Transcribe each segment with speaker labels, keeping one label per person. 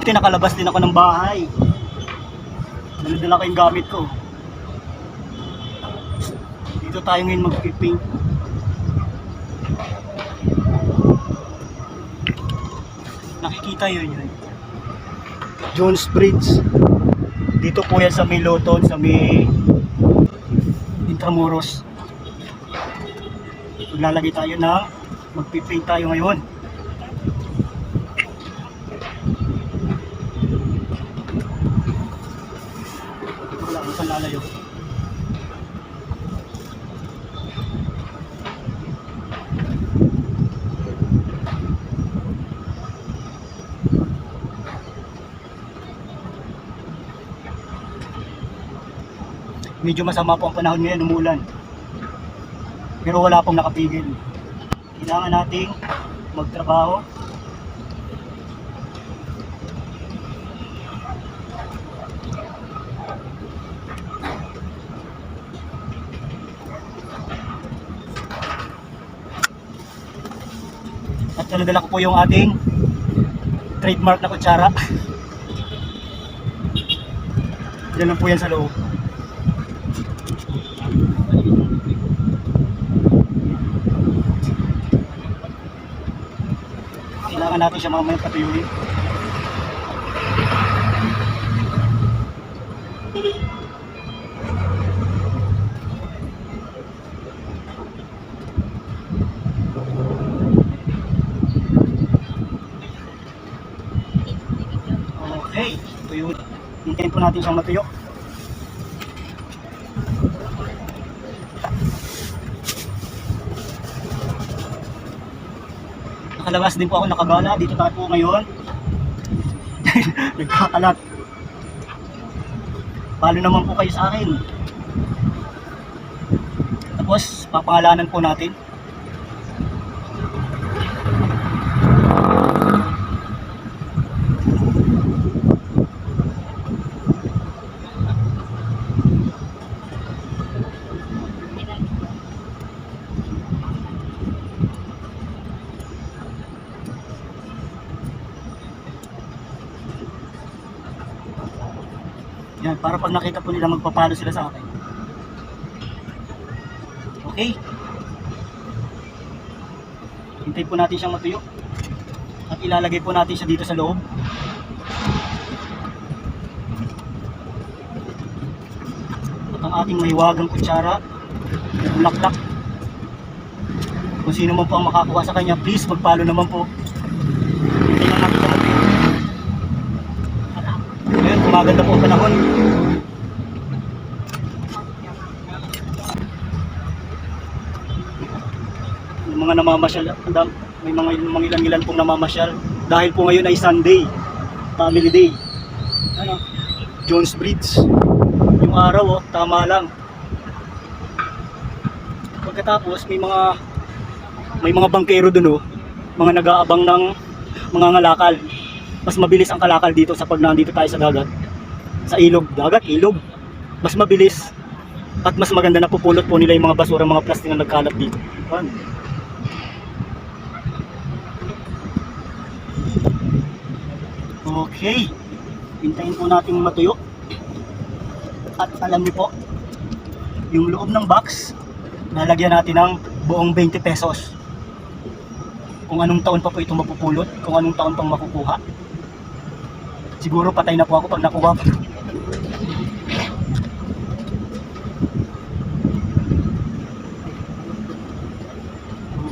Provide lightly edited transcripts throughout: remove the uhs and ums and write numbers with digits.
Speaker 1: Nakalabas din ako ng bahay. Dala-dala ko yung gamit ko. Dito tayo ngayon mag-paint. Nakikita yun. Jones Bridge. Dito po yan sa may Loton, sa may Intramuros. Maglalagay tayo ng mag-paint tayo ngayon. Lalayo. Medyo masama po ang panahon ngayon, umulan. Pero wala pong nakapigil. Kailangan nating magtrabaho. At dala-dala ko po yung ating trademark na kutsara. Diyan lang po yan sa loob. Kailangan natin siya mamaya patuyuin. Okay, tuyo. Hintayin po natin siyang matuyo. Nakalabas din po ako nakagala. Dito tayo po ngayon. Nagkakalat. Palo naman po kayo sa akin. Tapos papangalanan po natin. Yan, para pag nakita po nila magpapalo sila sa akin. Okay. Hintay po natin siyang matuyo. At ilalagay po natin siya dito sa loob. At ang ating mahiwagang kutsara, bulaklak. Kung sino man po ang makakuha sa kanya, please magpalo naman po. Hintay lang natin siya matuyo. Ngayon, kumaganda po ang panahon. Yung mga namamasyal, may mga ilan-ilan pong namamasyal. Dahil po ngayon ay Sunday, Family Day. Ano? Jones Bridge. Yung araw, tama lang. Pagkatapos, may mga bangkero dun, mga nag-aabang ng mga ngalakal. Mas mabilis ang kalakal dito sa pag nandito tayo sa dagat. Sa ilog, ilog. Mas mabilis at mas maganda na pupulot po nila yung mga basura, mga plastic na nagkalat dito. Okay. Hintayin po natin matuyo. At alam niyo po, yung loob ng box, lalagyan natin ng buong 20 pesos. Kung anong taon pa po ito mapupulot, kung anong taon pang makukuha. Siguro patay na po ako pag nakuha ko.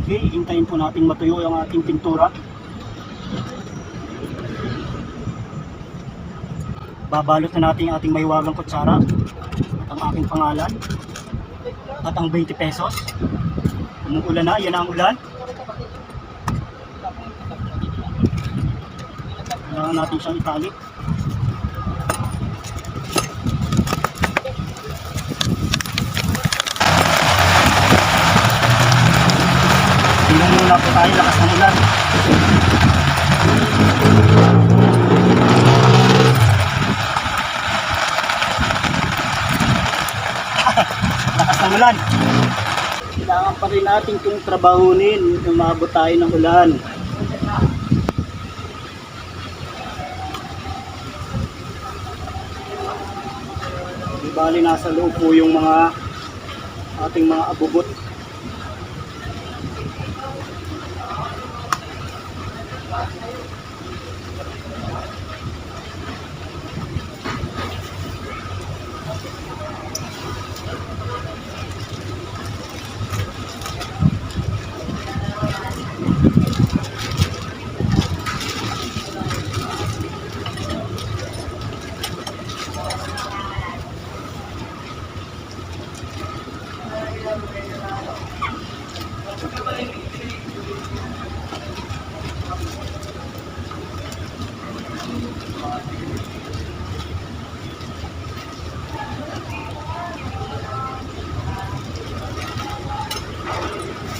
Speaker 1: Okay, hintayin po natin matuyo yung ating pintura. Babalot na natin ang ating mahiwagang kutsara at ang aking pangalan at ang 20 pesos. Umuulan na, yan ang ulan. Kailangan natin siyang itali. Tingnan muna po tayo, lakas ng ulan. Lakas ng ulan. Kailangan pa rin natin itong trabahunin. Umabot tayo ng ulan. Di bali nasa loob po yung mga ating mga abubot.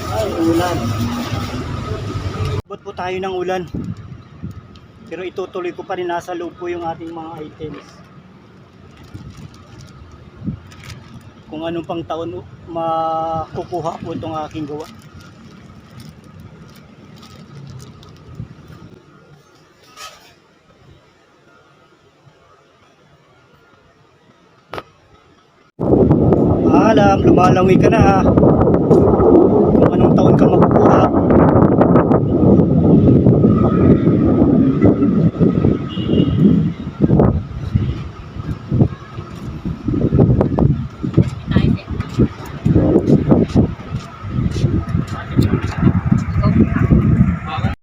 Speaker 1: Ay, ulan. Abot po tayo ng ulan. Pero itutuloy ko pa rin, nasa loob po yung ating mga items. Kung anong pang taon makukuha po itong aking gawa. Alam, lumalangoy ka na ha. Kung anong taon ka makukuha.